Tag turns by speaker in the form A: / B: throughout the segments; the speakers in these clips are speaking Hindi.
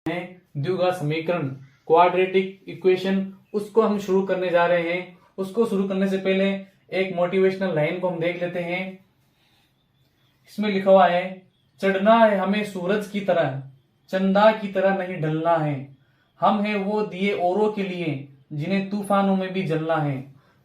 A: द्विघात समीकरण क्वाड्रेटिक इक्वेशन, उसको हम शुरू करने जा रहे हैं। उसको शुरू करने से पहले एक मोटिवेशनल लाइन को हम देख लेते हैं। इसमें लिखा हुआ है, चढ़ना है हमें सूरज की तरह, चंदा की तरह नहीं ढलना है। हम है वो दिए औरों के लिए, जिन्हें तूफानों में भी जलना है।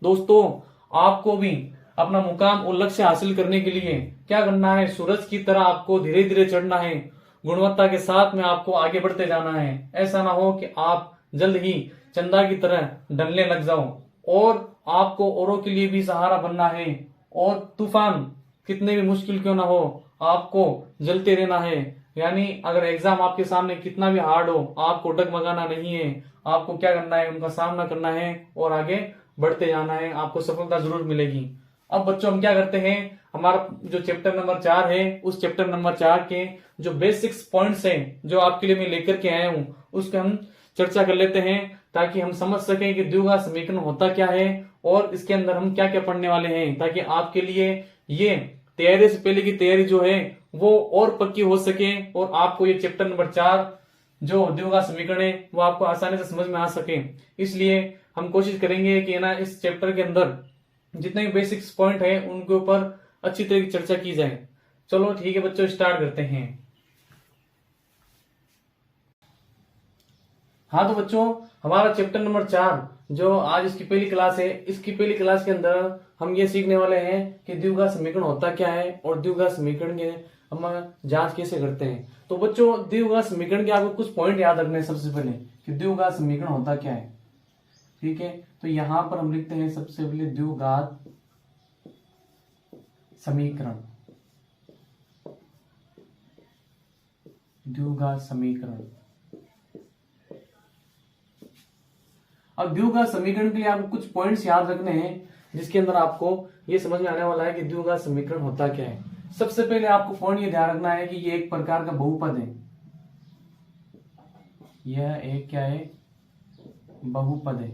A: दोस्तों, आपको भी अपना मुकाम और लक्ष्य हासिल करने के लिए क्या करना है? सूरज की तरह आपको धीरे धीरे चढ़ना है, गुणवत्ता के साथ में आपको आगे बढ़ते जाना है। ऐसा ना हो कि आप जल्द ही चंदा की तरह ढलने लग जाओ। और आपको औरों के लिए भी सहारा बनना है, और तूफान कितने भी मुश्किल क्यों ना हो, आपको जलते रहना है। यानी अगर एग्जाम आपके सामने कितना भी हार्ड हो, आपको डगमगाना नहीं है। आपको क्या करना है? उनका सामना करना है और आगे बढ़ते जाना है। आपको सफलता जरूर मिलेगी। अब बच्चों, हम क्या करते हैं, हमारा जो चैप्टर नंबर 4 है, उस चैप्टर नंबर 4 के जो बेसिक्स पॉइंट्स हैं, जो आपके लिए मैं लेकर के आया हूं, उसके हम चर्चा कर लेते हैं, ताकि हम समझ सकें कि द्विघात समीकरण होता क्या है और इसके अंदर हम क्या क्या पढ़ने वाले हैं, ताकि आपके लिए ये तैयारी से पहले की तैयारी जो है वो और पक्की हो सके, और आपको ये चैप्टर नंबर 4 जो द्विघात समीकरण है वो आपको आसानी से समझ में आ सके। इसलिए हम कोशिश करेंगे कि ना इस चैप्टर के अंदर जितने भी बेसिक्स पॉइंट है उनके ऊपर अच्छी तरह की चर्चा की जाए। चलो ठीक है बच्चों, स्टार्ट करते हैं। हाँ तो बच्चों, हमारा चैप्टर नंबर 4 जो आज इसकी पहली क्लास है, इसकी पहली क्लास के अंदर हम ये सीखने वाले हैं कि द्विघात समीकरण होता क्या है और द्विघात समीकरण के हम जांच कैसे करते हैं। तो बच्चों, द्विघात समीकरण के आपको कुछ पॉइंट याद रखने हैं। सबसे पहले कि द्विघात समीकरण होता क्या है, ठीक है। तो यहां पर हम लिखते हैं सबसे पहले द्विघात समीकरण। द्विघात समीकरण। अब द्विघात समीकरण के लिए आपको कुछ पॉइंट्स याद रखने हैं, जिसके अंदर आपको ये समझ में आने वाला है कि द्विघात समीकरण होता क्या है। सबसे पहले आपको पॉइंट ये ध्यान रखना है कि ये एक प्रकार का बहुपद है। यह एक क्या है? बहुपद है।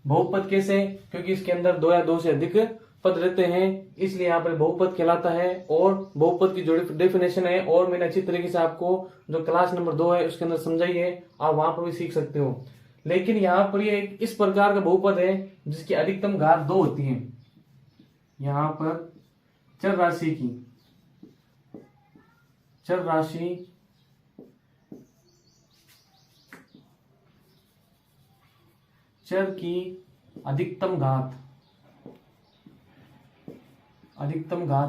A: बहुपद कैसे? क्योंकि इसके अंदर दो या दो से अधिक पद रहते हैं, इसलिए यहाँ पर बहुपद कहलाता है। और बहुपद की जो डेफिनेशन है, और मैंने अच्छी तरीके से आपको जो क्लास नंबर 2 है उसके अंदर समझाई है, आप वहां पर भी सीख सकते हो। लेकिन यहाँ पर ये इस प्रकार का बहुपद है जिसकी अधिकतम घात 2 होती है। यहाँ पर चर राशि चर की अधिकतम घात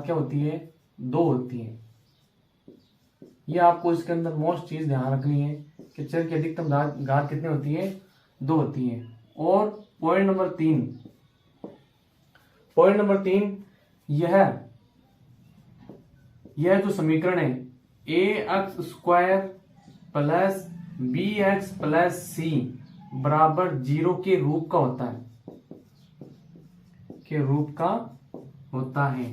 A: क्या होती है? 2 होती है। ये आपको इसके अंदर मोस्ट चीज ध्यान रखनी है कि चर की अधिकतम घात कितनी होती है? 2 होती है। और पॉइंट नंबर 3, यह जो समीकरण है ax² plus bx plus c बराबर 0 के रूप का होता है।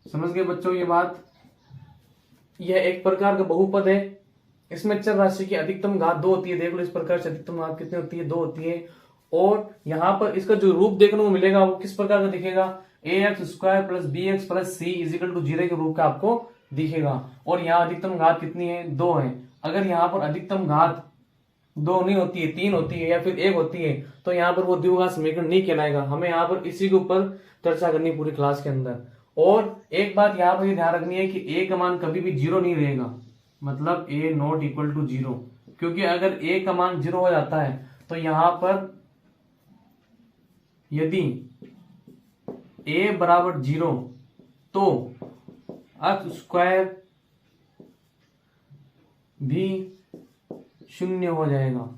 A: समझ गए बच्चों ये बात? यह एक प्रकार का बहुपद है। इसमें चर राशि की अधिकतम घात 2 होती है। देख लो इस प्रकार से अधिकतम घात कितनी होती है? 2 होती है। और यहाँ पर इसका जो रूप देखने को मिलेगा वो किस प्रकार का दिखेगा? ax² plus bx plus c equal to 0 के रूप का आपको दिखेगा। और यहाँ अधिकतम घात कितनी है? 2 है। अगर यहाँ पर अधिकतम घात 2 नहीं होती है, 3 होती है या फिर 1 होती है, तो यहाँ पर वो द्विघात समीकरण नहीं कहलाएगा। हमें यहाँ पर इसी के ऊपर चर्चा करनी पूरी क्लास के अंदर। और एक बात यहाँ पर ध्यान रखनी है कि a का मान कभी भी 0 नहीं रहेगा, मतलब a नॉट इक्वल टू 0। क्योंकि अगर a का मान 0 हो जाता है तो यहाँ पर यदि a बराबर 0 तो x² भी 0 हो जाएगा।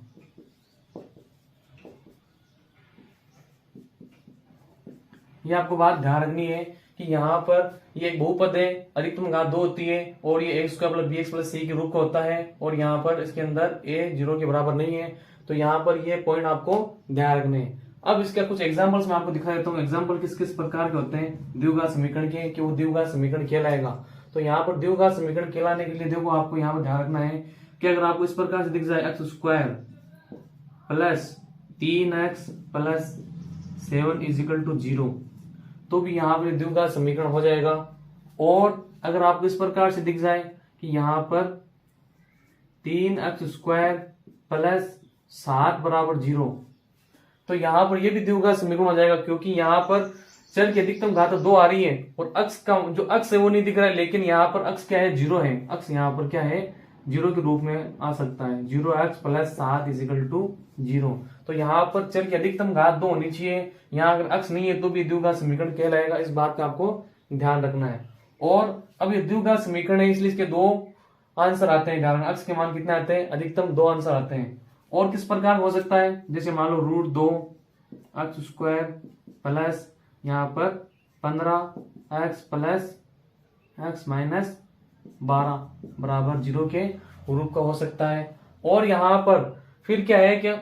A: ये आपको बात ध्यान रखनी है कि यहाँ पर ये एक बहुपद है, अधिकतम घात 2 होती है, और ये x² plus bx plus c के रूप का होता है। और यहाँ पर इसके अंदर a 0 के बराबर नहीं है। तो यहाँ पर ये पॉइंट आपको ध्यान रखने हैं। अब इसका कुछ एग्जांपल्स मैं आपको दिखा देता हूँ। एग्जांपल किस किस प्रकार के होते हैं द्विघात समीकरण के, कि वो द्विघात समीकरण कहलाएगा। तो यहाँ पर द्विघात समीकरण कहलाने के लिए देखो आपको यहाँ पर ध्यान रखना है कि अगर आपको इस प्रकार से दिख जाए x² plus 3x plus 7 equal to 0, तो भी यहाँ पर द्विघात समीकरण हो जाएगा। और अगर आपको इस प्रकार से दिख जाए कि यहाँ पर 3x² प्लस 7 बराबर 0, तो यहाँ पर यह भी द्विघात समीकरण हो जाएगा, क्योंकि यहाँ पर चर की अधिकतम घात 2 आ रही है और अक्ष का जो अक्ष है वो नहीं दिख रहा है, लेकिन यहाँ पर अक्ष क्या है, 0 है। अक्ष यहाँ पर क्या है, 0 के रूप में आ सकता है। 0x plus 7 equal to 0। तो यहाँ पर चर की अधिकतम घात 2 होनी चाहिए। यहाँ अगर अक्ष नहीं है तो भी द्विघात समीकरण कहलाएगा। इस बात का आपको ध्यान रखना है। और अब ये द्विघात समीकरण है, इसलिए इसके 2 आंसर आते हैं, कारण अक्ष के मान कितने आते हैं, अधिकतम 2 आंसर आते हैं। और किस प्रकार हो सकता है, जैसे मान लो √2x² प्लस यहाँ पर 15x प्लस x माइनस 12 बराबर 0 के रूप का हो सकता है। और यहाँ पर फिर क्या है, क्या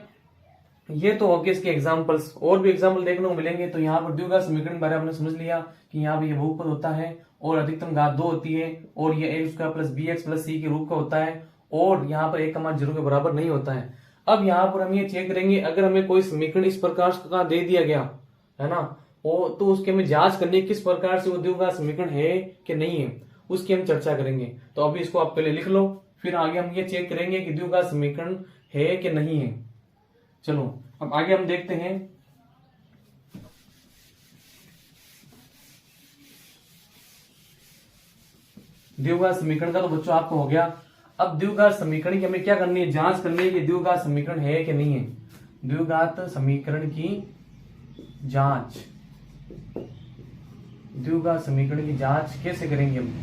A: ये तो हो गए इसके एग्जाम्पल्स, और भी एग्जाम्पल देखने को मिलेंगे। तो यहाँ पर द्विघात समीकरण के बारे में आपने समझ लिया कि यहाँ पर ये बहुपद होता है और अधिकतम घात 2 होती है, और ये a² plus bx plus c के रूप का होता है, और यहाँ पर 1 का मान 0 के बराबर नहीं होता है। अब यहाँ पर हम ये चेक करेंगे, अगर हमें कोई समीकरण इस प्रकार का दे दिया गया है ना, तो उसके हमें जांच करनी किस प्रकार से वो द्विघात समीकरण है कि नहीं है, उसकी हम चर्चा करेंगे। तो अभी इसको आप पहले लिख लो, फिर आगे हम ये चेक करेंगे कि द्विघात समीकरण है कि नहीं है। चलो अब आगे हम देखते हैं। द्विघात समीकरण का तो बच्चों आपको हो गया। अब द्विघात समीकरण की हमें क्या करनी है, जांच करनी है कि द्विघात समीकरण है कि नहीं है। द्विघात समीकरण की जांच, द्विघात समीकरण की जांच कैसे करेंगे हम।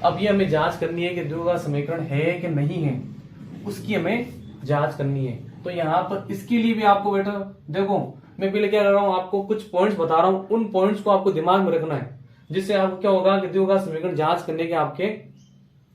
A: अब ये हमें जांच करनी है कि द्विघात समीकरण है कि नहीं है, उसकी हमें जांच करनी है। तो यहाँ पर इसके लिए भी आपको बेटा देखो, मैं पहले क्या कर रहा हूँ, आपको कुछ पॉइंट्स बता रहा हूँ, उन पॉइंट्स को आपको दिमाग में रखना है, जिससे आपको क्या होगा कि द्विघात समीकरण जांच करने के आपके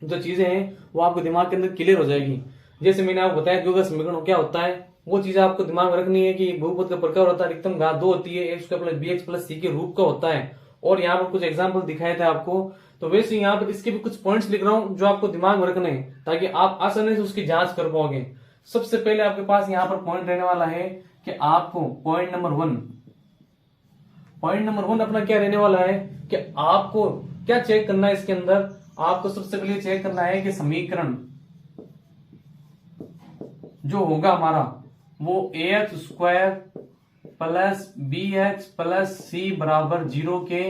A: जो चीजें हैं वो आपको दिमाग के अंदर क्लियर हो जाएगी। जैसे मैंने आपको बताया द्विघात समीकरण क्या होता है, वो चीजें आपको दिमाग में रखनी है कि बहुपद का प्रकार होता है, अधिकतम घात 2 होती है, a² plus bx plus c के रूप का होता है। और यहाँ पर कुछ एग्जाम्पल दिखाए थे आपको, तो वैसे यहाँ पर इसके भी कुछ पॉइंट्स लिख रहा हूँ जो आपको दिमाग में रखने हैं, ताकि आप आसानी से उसकी जांच कर पाओगे। सबसे पहले आपके पास यहाँ पर पॉइंट रहने वाला है कि आपको पॉइंट नंबर 1 अपना क्या रहने वाला है कि आपको क्या चेक करना है इसके अंदर। आपको सबसे पहले चेक करना है कि समीकरण जो होगा हमारा वो ax² plus bx plus c बराबर 0 के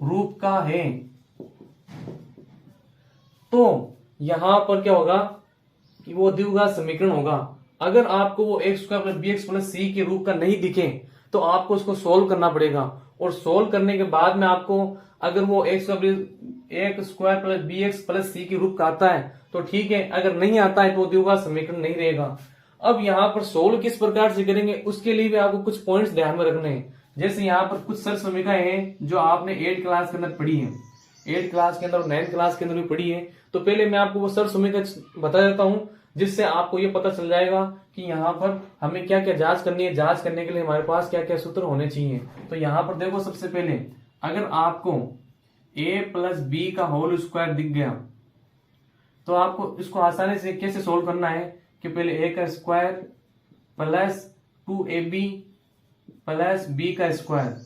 A: रूप का है। तो यहां पर क्या होगा कि वो द्विघात समीकरण होगा। अगर आपको वो x² plus bx plus c के रूप का नहीं दिखे तो आपको उसको सोल्व करना पड़ेगा, और सोल्व करने के बाद में आपको अगर वो x² plus bx plus c के रूप का आता है तो ठीक है, अगर नहीं आता है तो द्विघात समीकरण नहीं रहेगा। अब यहाँ पर सोल्व किस प्रकार से करेंगे उसके लिए भी आपको कुछ पॉइंट्स ध्यान में रखने हैं। जैसे यहाँ पर कुछ सरल समीकरण हैं जो आपने 8 क्लास के अंदर पढ़ी है, 8 क्लास के अंदर और 9 क्लास के अंदर भी पढ़ी है। तो पहले मैं आपको वो सरल समीकरण बता देता हूँ, जिससे आपको ये पता चल जाएगा कि यहाँ पर हमें क्या क्या जांच करनी है, जांच करने के लिए हमारे पास क्या क्या सूत्र होने चाहिए। तो यहाँ पर देखो, सबसे पहले अगर आपको a प्लस बी का होल स्क्वायर दिख गया तो आपको इसको आसानी से कैसे सोल्व करना है कि पहले a का square plus 2ab plus b का स्क्वायर,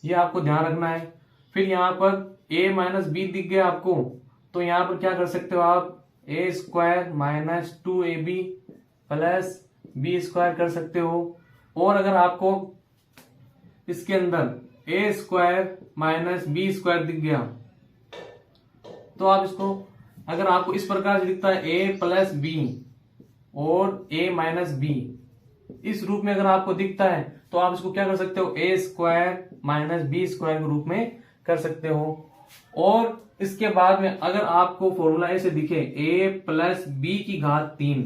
A: ये आपको ध्यान रखना है। फिर यहाँ पर a माइनस बी दिख गया आपको, तो यहाँ पर क्या कर सकते हो आप, a² minus 2ab plus b² कर सकते हो। और अगर आपको इसके अंदर a² माइनस b² दिख गया तो आप इसको, अगर आपको इस प्रकार से दिखता है a प्लस बी और a माइनस बी, इस रूप में अगर आपको दिखता है तो आप इसको क्या कर सकते हो, a² माइनस b² के रूप में कर सकते हो। और इसके बाद में अगर आपको फॉर्मूला ऐसे दिखे a प्लस बी की घात 3,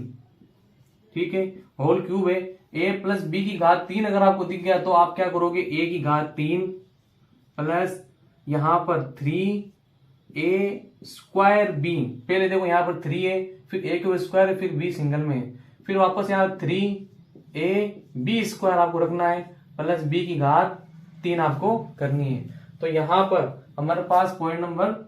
A: ठीक है, होल क्यूब है, a प्लस बी की घात 3 अगर आपको दिख गया तो आप क्या करोगे, a की घात 3 प्लस यहां पर 3a² b, पहले देखो यहां पर 3 है, फिर a क्यूब स्क्वायर है, फिर b सिंगल में है, फिर वापस यहाँ 3ab² आपको रखना है, प्लस b की घात 3 आपको करनी है। तो यहाँ पर हमारे पास पॉइंट नंबर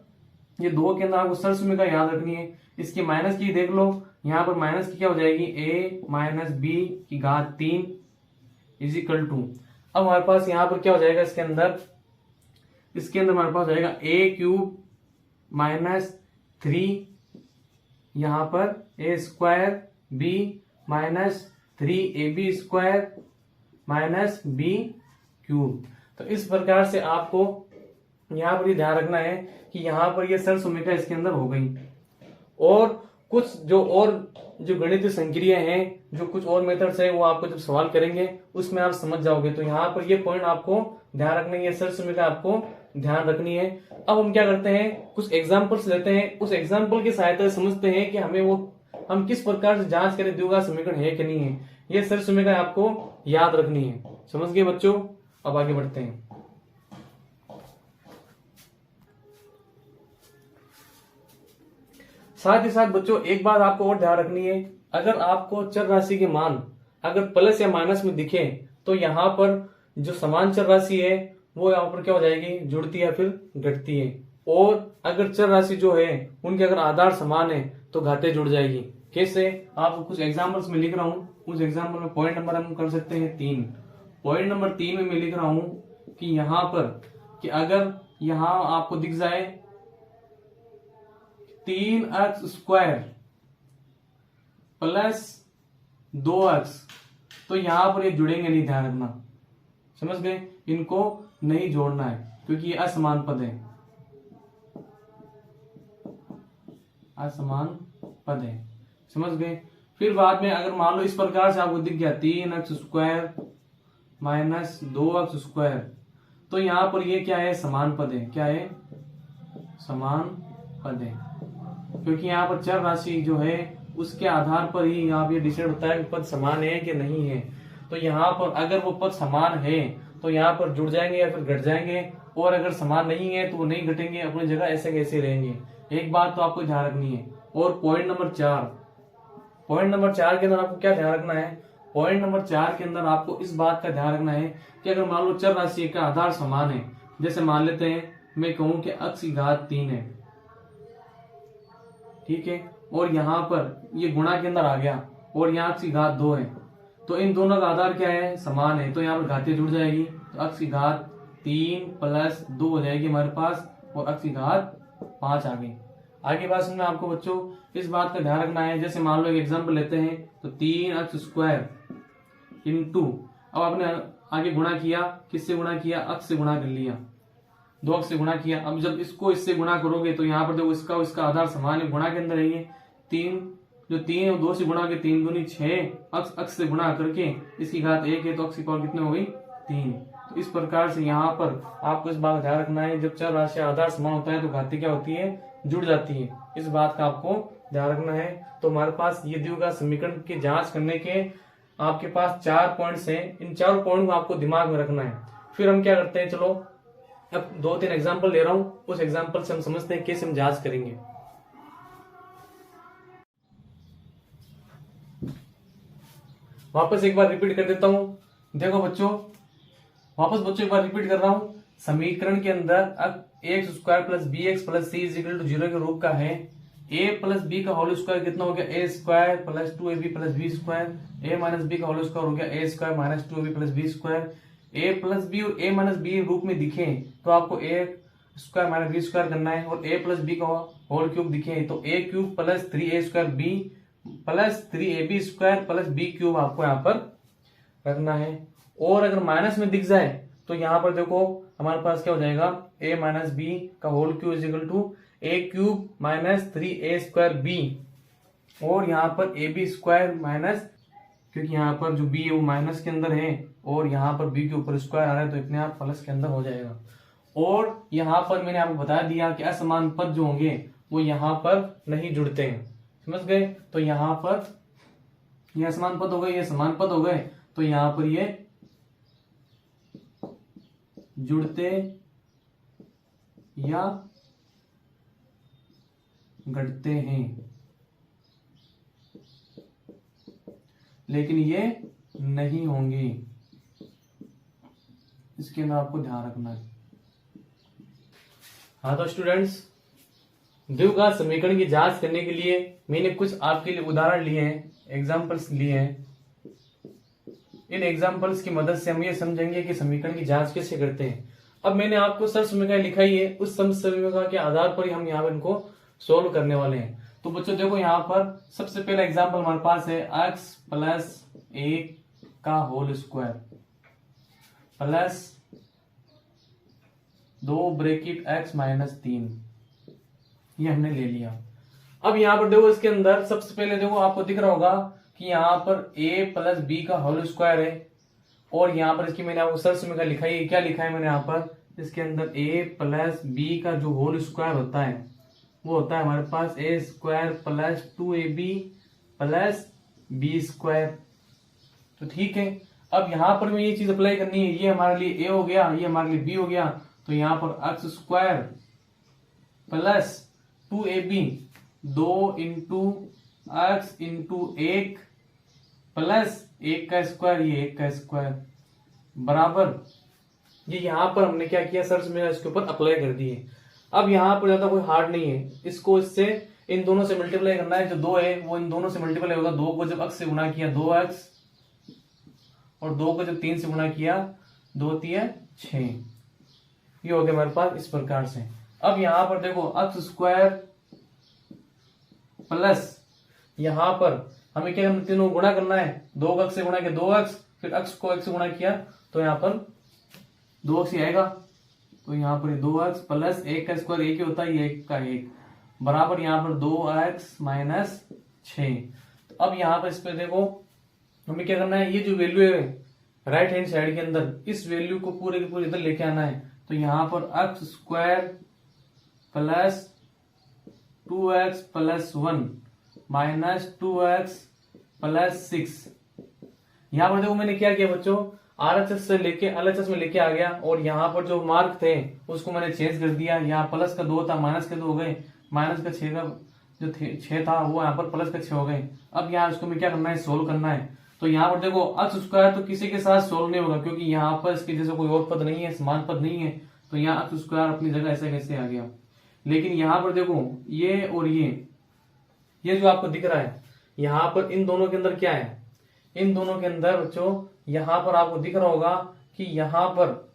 A: ये 2 के अंदर आपको सरल समीकरण याद रखनी है। इसकी माइनस की देख लो, यहाँ पर माइनस की क्या हो जाएगी, a माइनस बी की घात 3 इज इक्वल टू, अब हमारे पास यहाँ पर क्या हो जाएगा, इसके अंदर इसके अंदर हमारे पास जाएगा ए क्यूब माइनस 3 यहां पर a square b minus 3ab² minus b cube. तो इस प्रकार से आपको यहां पर ये ध्यान रखना है कि यहां पर ये सरल समीकरण इसके अंदर हो गई। और कुछ जो गणितीय संक्रियाएं हैं, जो कुछ और मेथड्स है, वो आपको जब सवाल करेंगे उसमें आप समझ जाओगे। तो यहाँ पर ये पॉइंट आपको ध्यान रखना है, ये सरल समीकरण आपको ध्यान रखनी है। अब हम क्या करते हैं, कुछ एग्जाम्पल्स लेते हैं, उस एग्जाम्पल की सहायता से समझते हैं कि हम किस प्रकार से जांच करें द्विघात समीकरण है कि नहीं है। ये सरल समीकरण आपको याद रखनी है। समझ गए बच्चों? अब आगे बढ़ते हैं। साथ ही साथ बच्चों एक बात आपको और ध्यान रखनी है, अगर आपको चर राशि के मान अगर प्लस या माइनस में दिखे तो यहाँ पर जो समान चर राशि है वो यहाँ पर क्या हो जाएगी, जुड़ती है या फिर घटती है। और अगर चर राशि जो है उनके अगर आधार समान है तो घाते जुड़ जाएगी। कैसे? आपको कुछ एग्जाम्पल्स में लिख रहा हूं। उस एग्जाम्पल में पॉइंट नंबर हम कर सकते हैं 3। पॉइंट नंबर 3 में मैं लिख रहा हूं कि यहाँ पर कि अगर यहाँ आपको दिख जाए 3x² प्लस 2x, तो यहां पर ये जुड़ेंगे नहीं, ध्यान रखना। समझ गए? इनको नहीं जोड़ना है क्योंकि ये असमान पद है, असमान पद है। समझ गए? फिर बाद में अगर मान लो इस प्रकार से आपको दिख गया 3x² माइनस 2x², तो यहां पर ये क्या है, समान पद है। क्या है? समान पद है, क्योंकि यहाँ पर चर राशि जो है उसके आधार पर ही यहाँ पे डिसाइड होता है कि पद समान है कि नहीं है। तो यहाँ पर अगर वो पद समान है तो यहाँ पर जुड़ जाएंगे या फिर घट जाएंगे, और अगर समान नहीं है तो वो नहीं घटेंगे, अपनी जगह ऐसे कैसे रहेंगे। एक बात तो आपको ध्यान रखनी है। और पॉइंट नंबर 4 के अंदर आपको क्या ध्यान रखना है, पॉइंट नंबर 4 के अंदर आपको इस बात का ध्यान रखना है कि अगर मान लो चर राशि का आधार समान है, जैसे मान लेते हैं मैं कहूं कि x की घात 3 है, ठीक है, और यहाँ पर ये गुणा के अंदर आ गया और यहाँ x की घात 2 है, तो इन दोनों का आधार क्या है, समान है। तो यहाँ पर घातें जुड़ जाएगी, तो x की घात 3 प्लस 2 हो जाएगी हमारे पास, और x की घात 5 आ गई। आगे बात सुनना आपको बच्चों, इस बात का ध्यान रखना है। जैसे मान लो एक एग्जाम्पल लेते हैं, तो 3x² इंटू, अब आपने आगे गुणा किया, किससे गुणा किया, x से गुणा कर लिया, 2x से गुणा किया। अब जब इसको इससे गुणा करोगे तो यहाँ पर जो इसका आधार समान है, गुणा के अंदर रहेंगे 3, जो 3 है 2 से गुणा के 3 दूनी 6, x से गुणा करके इसकी घात 1 है, तो x की पावर कितने हो गई, 3। तो इस प्रकार से यहाँ पर आपको इस बात का ध्यान रखना है, जब चर राशि आधार समान होता है तो घातें क्या होती है, जुड़ जाती है। इस बात का आपको ध्यान रखना है। तो हमारे पास ये द्विघात समीकरण की जांच करने के आपके पास 4 पॉइंट्स हैं। इन 4 पॉइंट को आपको दिमाग में रखना है। फिर हम क्या करते हैं, चलो अब 2-3 एग्जाम्पल ले रहा हूं, उस एग्जाम्पल से हम समझते हैं कैसे हम जांच करेंगे। वापस एक बार रिपीट कर देता हूं। देखो बच्चों, वापस बच्चों एक बार रिपीट कर रहा हूं। समीकरण के अंदर ax² plus bx plus c equal to 0 के रूप का है। a प्लस b का होल स्क्वायर कितना हो गया, a² plus 2ab plus b²। a minus b का होल स्क्वायर हो गया a² minus 2ab plus b²। a plus b और a माइनस b रूप में दिखे तो आपको a² माइनस b² करना है, और a प्लस b का होल क्यूब दिखे तो a³ plus 3a² b plus 3ab² plus b³ आपको यहाँ पर रखना है। और अगर माइनस में दिख जाए तो यहाँ पर देखो हमारे पास क्या हो जाएगा, a माइनस बी का whole cube is equal to a³ minus 3a² b, और यहाँ पर ab² माइनस, क्योंकि यहाँ पर जो b है वो माइनस के अंदर है और यहाँ पर b के ऊपर स्क्वायर आ रहा है तो इतने आप प्लस के अंदर हो जाएगा। और यहाँ पर मैंने आपको बता दिया कि असमान पद जो होंगे वो यहाँ पर नहीं जुड़ते हैं। समझ गए? तो यहाँ पर ये असमान पद हो गए, ये समान पद हो गए, तो यहाँ पर ये जुड़ते या घटते हैं, लेकिन ये नहीं होंगे। इसके अंदर आपको ध्यान रखना है। हाँ तो स्टूडेंट्स, द्विघात समीकरण की जांच करने के लिए मैंने कुछ आपके लिए उदाहरण लिए हैं, एग्जाम्पल्स लिए हैं। इन एग्जाम्पल्स की मदद से हम ये समझेंगे कि समीकरण की जांच कैसे करते हैं। अब मैंने आपको सर्व समीकरण लिखाई है, उस सर्व समीकरण के आधार पर ही हम यहाँ पर इनको सोल्व करने वाले हैं। तो बच्चों देखो यहाँ पर सबसे पहला एग्जाम्पल हमारे पास है x प्लस 1 का whole square plus 2 bracket x minus 3, ये हमने ले लिया। अब यहाँ पर देखो इसके अंदर सबसे पहले देखो आपको दिख रहा होगा कि यहाँ पर a प्लस बी का होल स्क्वायर है, और यहाँ पर इसकी मैंने आपको सर्व समीकरण लिखाई है। क्या लिखा है मैंने यहाँ पर, इसके अंदर a प्लस बी का जो होल स्क्वायर होता है वो होता है हमारे पास a square plus 2ab plus B square. तो ठीक है, अब यहाँ पर में ये चीज अप्लाई करनी है। ये हमारे लिए a हो गया, ये हमारे लिए b हो गया। तो यहाँ पर x square plus 2ab 2 into x into 1 plus 1 का स्क्वायर, ये 1 का स्क्वायर बराबर, ये यहाँ पर हमने क्या किया, सर्च में इसके ऊपर अप्लाई कर दिए। अब यहाँ पर ज्यादा कोई हार्ड नहीं है, इसको इससे इन दोनों से मल्टीप्लाई करना है। जो 2 है वो इन दोनों से मल्टीप्लाई होगा। 2 को जब x से गुणा किया 2x, और 2 को जब 3 से गुणा किया 2 3 6, ये हो गया हमारे पास इस प्रकार से। अब यहाँ पर देखो x स्क्वायर प्लस यहाँ पर हमें क्या करना, तीनों गुणा करना है। 2 को x से गुणा किया 2x, फिर x को x से गुणा किया तो यहाँ पर 2x ही आएगा। तो यहाँ पर 2x प्लस 1 का स्क्वायर 1 ही होता है, ये 1 का 1 बराबर यहाँ पर 2x माइनस 6। तो अब यहाँ पर इस पे देखो हमें क्या करना है, ये जो वैल्यू है राइट हैंड साइड के अंदर, इस वैल्यू को पूरे के पूरे इधर लेके आना है। तो यहाँ पर x square plus 2x plus 1 minus 2x plus 6। यहाँ पर देखो मैंने क्या किया बच्चों, RHS से लेके LHS में लेके आ गया, और यहाँ पर जो मार्क थे उसको मैंने चेंज कर दिया। यहाँ प्लस का 2 था, माइनस के 2 हो गए, माइनस का 6 का जो 6 था वो यहाँ पर प्लस का 6 हो गए। अब यहाँ इसको मैं क्या करना है, सोल्व करना है। तो यहाँ पर देखो x स्क्वायर तो किसी के साथ सोल्व नहीं होगा, क्योंकि यहाँ पर इसके जैसे कोई और पद नहीं है, समान पद नहीं है। तो यहाँ x स्क्वायर अपनी जगह ऐसे कैसे आ गया। लेकिन यहाँ पर देखो ये और ये जो आपको दिख रहा है, यहाँ पर इन दोनों के अंदर क्या है, इन दोनों के अंदर बच्चों यहाँ पर आपको दिख रहा होगा कि यहाँ पर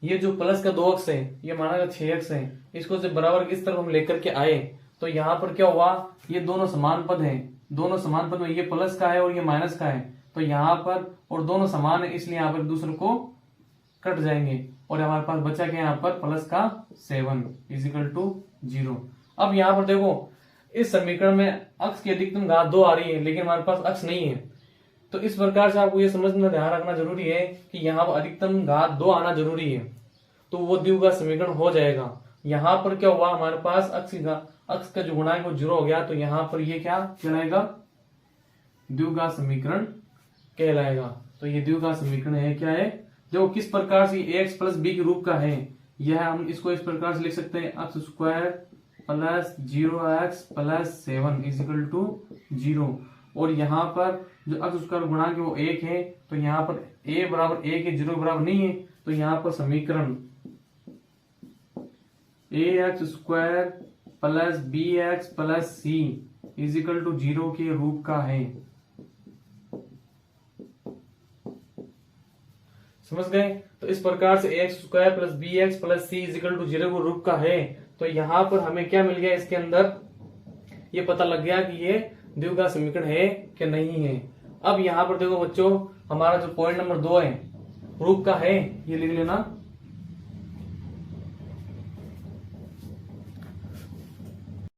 A: ये जो प्लस का 2x है, ये माना का 6x है, इसको जब बराबर की इस तरफ हम लेकर के आए तो यहाँ पर क्या हुआ, ये दोनों समान पद हैं। दोनों समान पद में ये प्लस का है और ये माइनस का है, तो यहाँ पर और दोनों समान है, इसलिए यहाँ पर दूसरे को कट जाएंगे, और हमारे पास बचा क्या यहाँ पर प्लस का 7 इजिकल टू 0। अब यहाँ पर देखो इस समीकरण में x की अधिकतम घात 2 आ रही है, लेकिन हमारे पास x नहीं है। तो इस प्रकार से आपको ये समझना ध्यान रखना जरूरी है कि यहाँ पर अधिकतम घात 2 आना जरूरी है, तो वो द्विघात समीकरण हो जाएगा। यहाँ पर क्या हुआ, हमारे पास x का जो गुणांक वो 0 हो गया, तो यहाँ पर ये क्या कहलाएगा, द्विघात समीकरण कहलाएगा। तो ये द्विघात समीकरण है, क्या है, जो किस प्रकार से ax प्लस बी के रूप का है, यह हम इसको इस प्रकार से लिख सकते हैं, x square plus 0x plus 7 equal to 0। और यहाँ पर जो x स्क्वायर गुणांक है वो 1 है, तो यहाँ पर a बराबर 1 है, 0 बराबर नहीं है, तो यहाँ पर समीकरण ax square plus bx plus c equal to 0 के रूप का है। समझ गए। तो इस प्रकार से X square plus B X plus C equal to 0 के रूप का है। तो यहाँ पर हमें क्या मिल गया, इसके अंदर ये पता लग गया कि ये द्विघात समीकरण है कि नहीं है। अब यहाँ पर देखो बच्चों, हमारा जो पॉइंट नंबर 2 है रूप का है, ये लिख लेना।